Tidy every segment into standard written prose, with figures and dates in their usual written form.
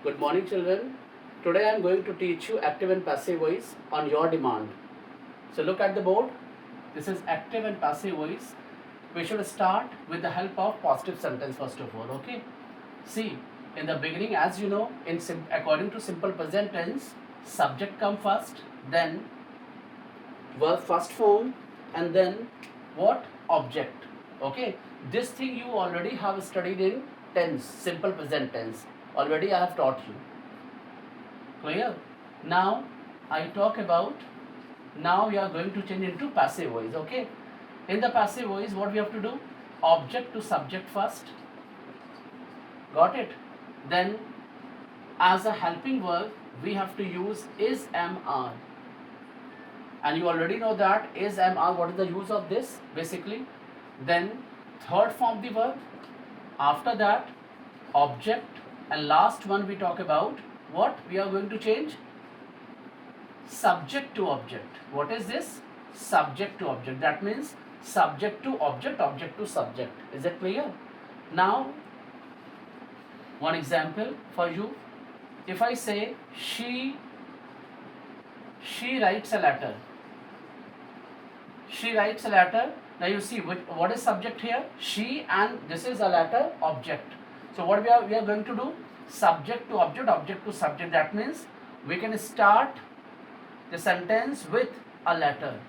Good morning, children. Today I am going to teach you active and passive voice on your demand. So look at the board. This is active and passive voice. We should start with the help of positive sentence first of all. Okay. See, in the beginning, as you know, according to simple present tense, subject come first, then verb first form, and then what? Object. Okay. This thing you already have studied in tense, simple present tense. Already I have taught you. Clear? Now I talk about, now we are going to change into passive voice. Okay. In the passive voice, what we have to do? Object to subject first. Got it? Then as a helping verb, we have to use is, am, are. And you already know that is, am, are. What is the use of this? Basically, then third form the verb. After that, object, and last one we talk about what we are going to change? Subject to object. What is this? Subject to object. That means subject to object, object to subject. Is it clear? Now, one example for you. If I say she writes a letter. She writes a letter. Now you see what is subject here? She, and this is a letter, object. So what we are going to do? Subject to object, object to subject. That means we can start the sentence with a letter.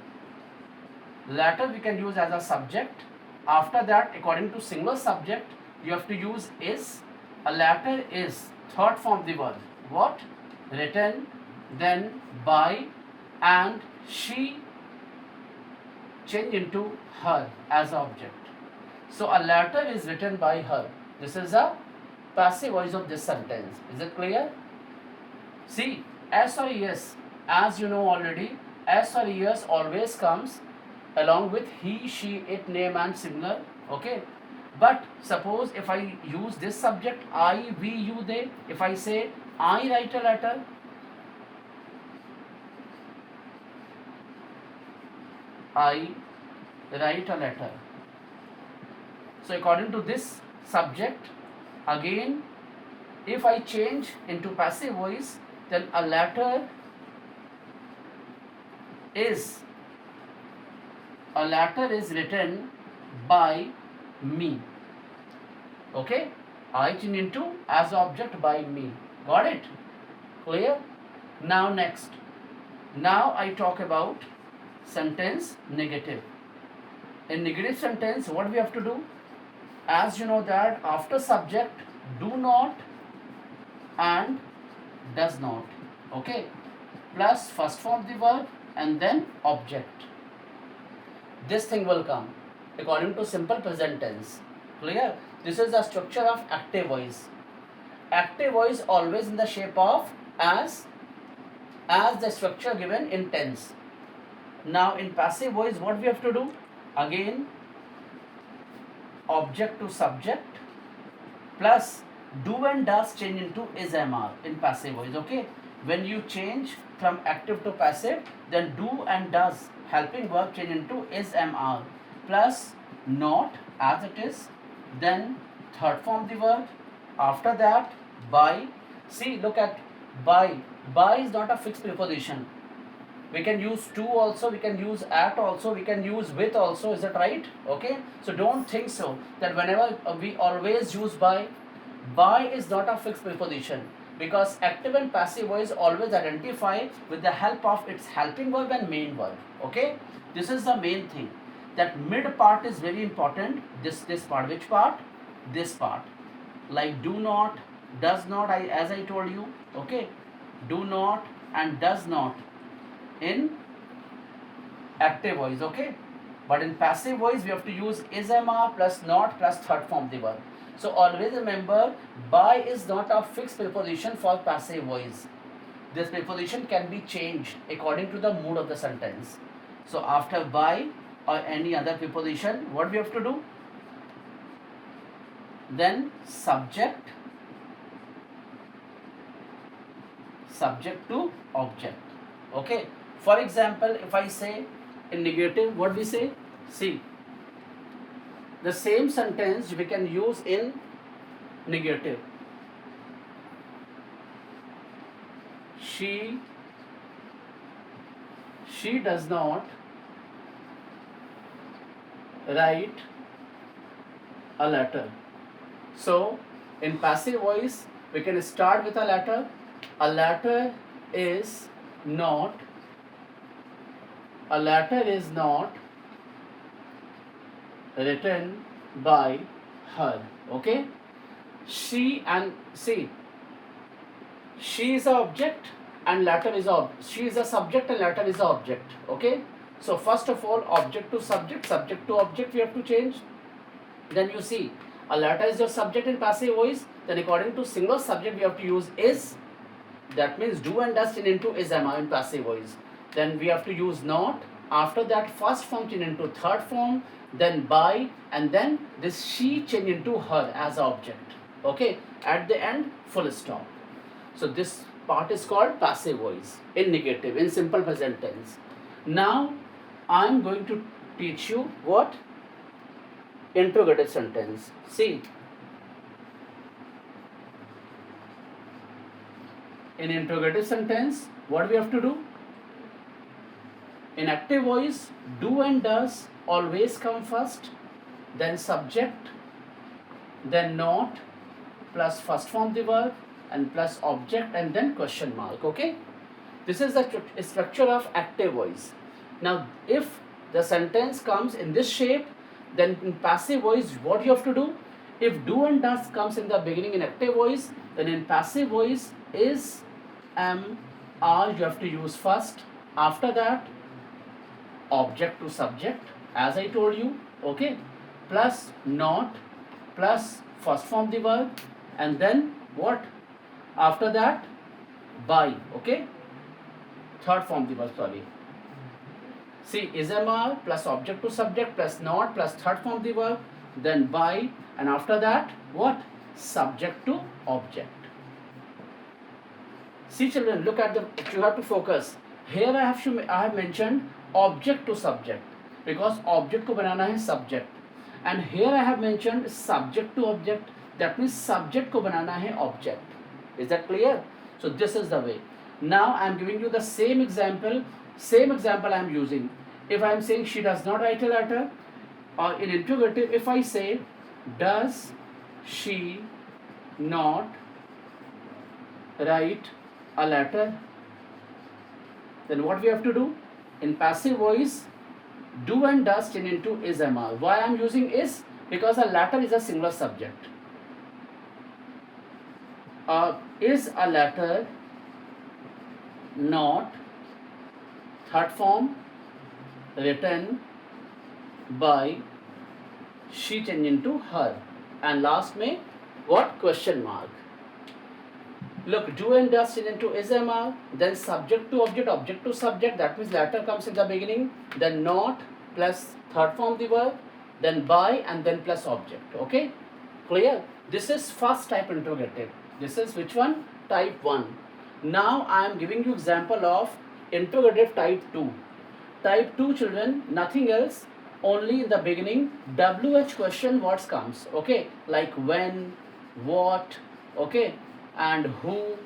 Letter we can use as a subject. After that, according to singular subject, you have to use is. A letter is third form the verb. What? Written, then by, and she change into her as object. So a letter is written by her. This is a passive voice of this sentence. Is it clear? See, S or ES, as you know already, S or ES always comes along with he, she, it, name and similar. Okay. But suppose if I use this subject, I, we, you, they, if I say I write a letter, I write a letter. So according to this subject, again, if I change into passive voice, then a letter is written by me. Okay? I change into as object by me. Got it? Clear? Now next. Now I talk about sentence negative. In negative sentence, what we have to do? As you know that after subject, do not and does not. Okay? Plus first form the verb and then object. This thing will come according to simple present tense. Clear? This is the structure of active voice. Active voice always in the shape of as the structure given in tense. Now in passive voice, what we have to do? Again, object to subject plus do and does change into is, am, are in passive voice. Okay? When you change from active to passive, then do and does helping verb change into is, am, are plus not as it is, then third form the verb. After that, by. See, look at by. By is not a fixed preposition. We can use to also, we can use at also, we can use with also. Is it right? Okay. So don't think so that whenever we always use by is not a fixed preposition, because active and passive voice always identify with the help of its helping verb and main verb. Okay. This is the main thing. That mid part is very important. This part. Which part? This part. Like do not, does not, as I told you. Okay. Do not and does not in active voice. Okay. But in passive voice, we have to use is, am, are plus not plus third form the verb. So always remember, by is not a fixed preposition for passive voice. This preposition can be changed according to the mood of the sentence. So after by or any other preposition, what we have to do? Then subject to object. Okay. For example, if I say in negative, what we say? See, the same sentence we can use in negative. she does not write a letter. So in passive voice we can start with a letter. A letter is not written by her. Okay, she and see, she is a object and letter is she is a subject and letter is a object. Okay, so first of all, object to subject, subject to object we have to change. Then you see, a letter is your subject in passive voice. Then according to singular subject we have to use is. That means do and does change into is, am, are in passive voice. Then we have to use not. After that, first form change into third form, then by, and then this she change into her as object. Okay, at the end, full stop. So this part is called passive voice in negative, in simple present tense. Now I am going to teach you what? Interrogative sentence. See, in interrogative sentence, what we have to do? In active voice, do and does always come first, then subject, then not, plus first form the verb, and plus object, and then question mark. Okay, this is the structure of active voice. Now if the sentence comes in this shape, then in passive voice what you have to do? If do and does comes in the beginning in active voice, then in passive voice is, am, are you have to use first. After that, object to subject as I told you. Okay, plus not, plus first form the verb, and then what? After that, by. Okay, third form the verb, sorry. See, is, am, are plus object to subject plus not plus third form the verb, then by, and after that what? Subject to object. See children, look at the, you have to focus. Here I have mentioned object to subject because object को बनाना है subject, and here I have mentioned subject to object. That means subject को बनाना है object. Is that clear? So this is the way. Now I am giving you the same example I am using. If I am saying she does not write a letter, or in interrogative, if I say does she not write a letter, then what we have to do? In passive voice, do and does change into is, am, are. Why I am using is? Because a letter is a singular subject. Is a letter not, third form, written by, she change into her, and last में what? Question mark. Look, do and does change into is, am, are, then subject to object, object to subject, that means letter comes in the beginning, then not plus third form the verb, then by, and then plus object. Okay, clear? This is first type interrogative. This is which one? Type 1. Now I am giving you example of interrogative type 2. Type 2 children, nothing else, only in the beginning WH question words comes. Okay, like when, what, okay, and who,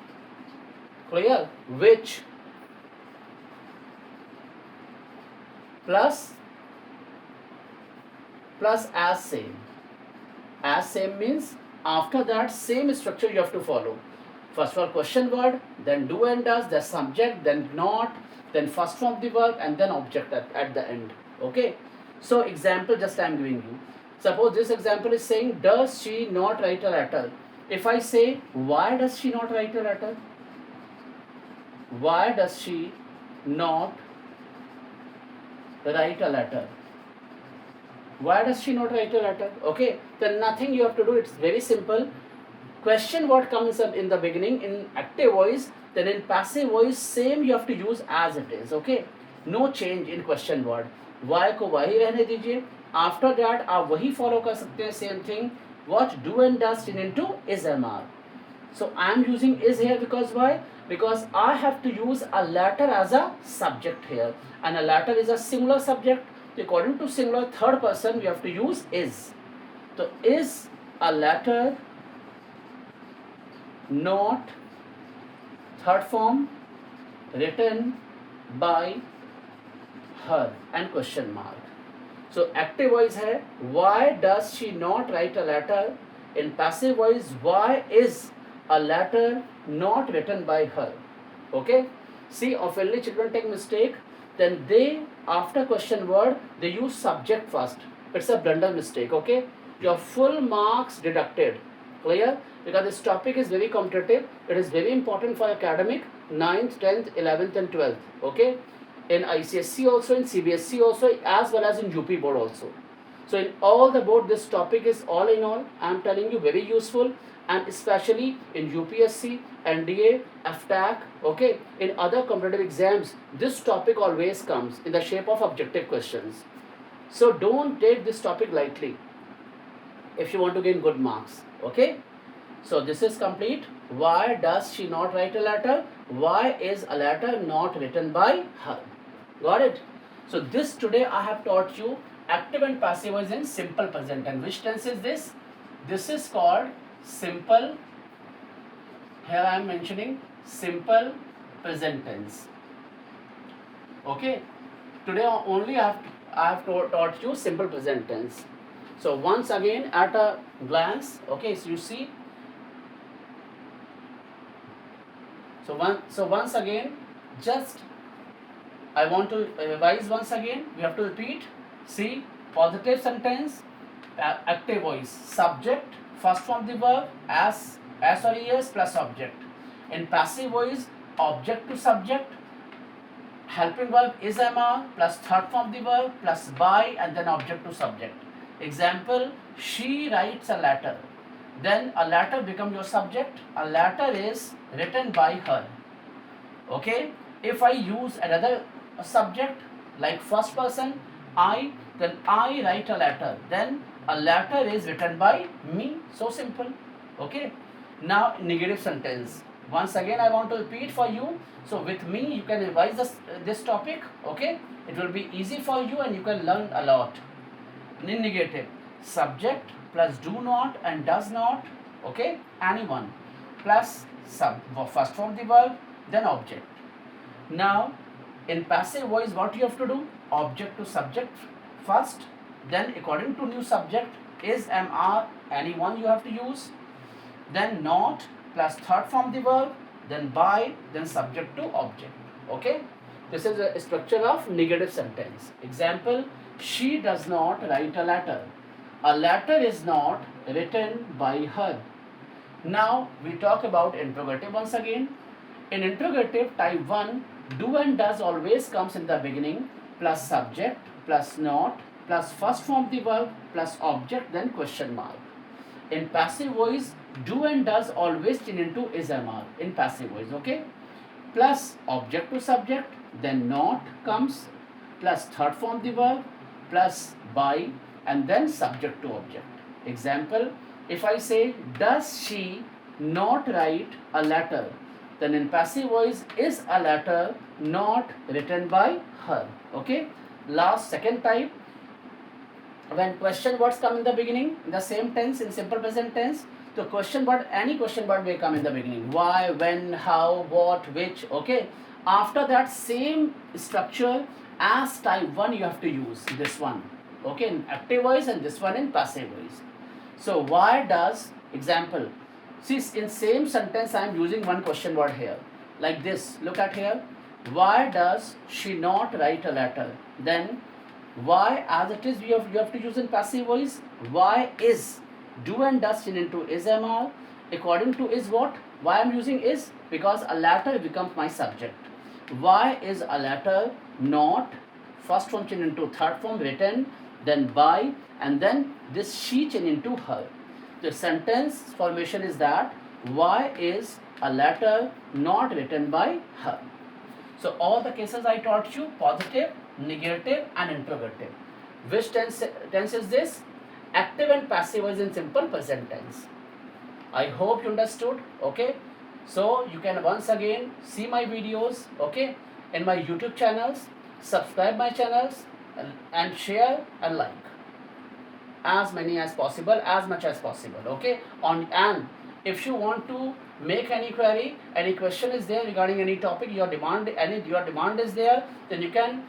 clear, which, plus as same. As same means after that same structure you have to follow. First of all question word, then do and does, then subject, then not, then first form the verb, and then object at the end. Okay, so example just I am giving you. Suppose this example is saying does she not write a letter. If I say why does she not write a letter? Why does she not write a letter? Why does she not write a letter? Okay, then nothing you have to do, it's very simple. Question what comes up in the beginning in active voice, then in passive voice same you have to use as it is. Okay, no change in question word. Why को वही रहने दीजिए. After that आप वही follow कर सकते हैं, same thing. What? Do and does change into is, am, are. So I am using is here because why? Because I have to use a letter as a subject here, and a letter is a singular subject. According to singular third person we have to use is. So is a letter not, third form, written by her and question mark. So active voice है why does she not write a letter. In passive voice, why is a letter not written by her. Okay, see, oftenly children take mistake, then they after question word they use subject first. It's a blunder mistake. Okay, your full marks deducted. Clear? Because this topic is very competitive. It is very important for academic 9th, 10th, 11th and 12th. Okay, in ICSC also, in CBSC also, as well as in UP board also. So in all the board, this topic is all in all, I am telling you, very useful, and especially in UPSC, NDA, FTAC, okay, in other competitive exams, this topic always comes in the shape of objective questions. So don't take this topic lightly if you want to gain good marks, okay. So this is complete. Why does she not write a letter? Why is a letter not written by her? Got it? So this today I have taught you active and passive voice in simple present tense. Which tense is this? This is called simple. Here I am mentioning simple present tense. Okay. Today only I have taught you simple present tense. So once again at a glance, okay, so you see. So once again, just I want to revise once again. We have to repeat. See, positive sentence, active voice, subject, first form the verb, as or es plus object. In passive voice, object to subject, helping verb is am plus third form the verb plus by and then object to subject. Example, she writes a letter. Then a letter become your subject. A letter is written by her. Okay. If I use another subject like first person, I, then I write a letter. Then a letter is written by me. So simple. Okay. Now negative sentence. Once again I want to repeat for you. So with me you can revise this topic. Okay. It will be easy for you and you can learn a lot. In negative, subject plus do not and does not, okay, anyone, plus first form the verb, then object. Now in passive voice what you have to do? Object to subject first, then according to new subject is, am, are, anyone you have to use, then not plus third form the verb, then by, then subject to object. Okay, this is a structure of negative sentence. Example, she does not write a letter. A letter is not written by her. Now we talk about interrogative once again. In interrogative type 1, do and does always comes in the beginning, plus subject, plus not, plus first form the verb, plus object, then question mark. In passive voice, do and does always change into is, am, are in passive voice, okay? Plus object to subject, then not comes, plus third form the verb, plus by, and then subject to object. Example, if I say, does she not write a letter? Then in passive voice, is a letter not written by her? Okay. Last, second type, when question words come in the beginning, in the same tense, in simple present tense, the question word, any question word may come in the beginning. Why, when, how, what, which, okay. After that, same structure as type 1 you have to use this one, okay, in active voice and this one in passive voice. So why does, example, see in same sentence I am using one question word here, like this, look at here, why does she not write a letter? Then why, as it is, you have to use in passive voice. Why is, do and does change into is, am, are. According to is what? Why I am using is? Because a letter becomes my subject. Why is a letter not, first form change into third form written, then by, and then this she change into her. The sentence formation is that why is a letter not written by her. So all the cases I taught you, positive, negative and interrogative. Which tense is this? Active and passive is in simple present tense. I hope you understood. Okay, so you can once again see my videos, okay, in my YouTube channels, subscribe my channels and share and like as many as possible, as much as possible, okay, and If you want to make any query, any question is there regarding any topic, your demand is there, then you can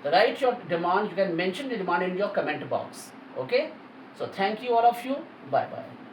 write your demand, you can mention the demand in your comment box. Okay, so thank you all of you. Bye bye.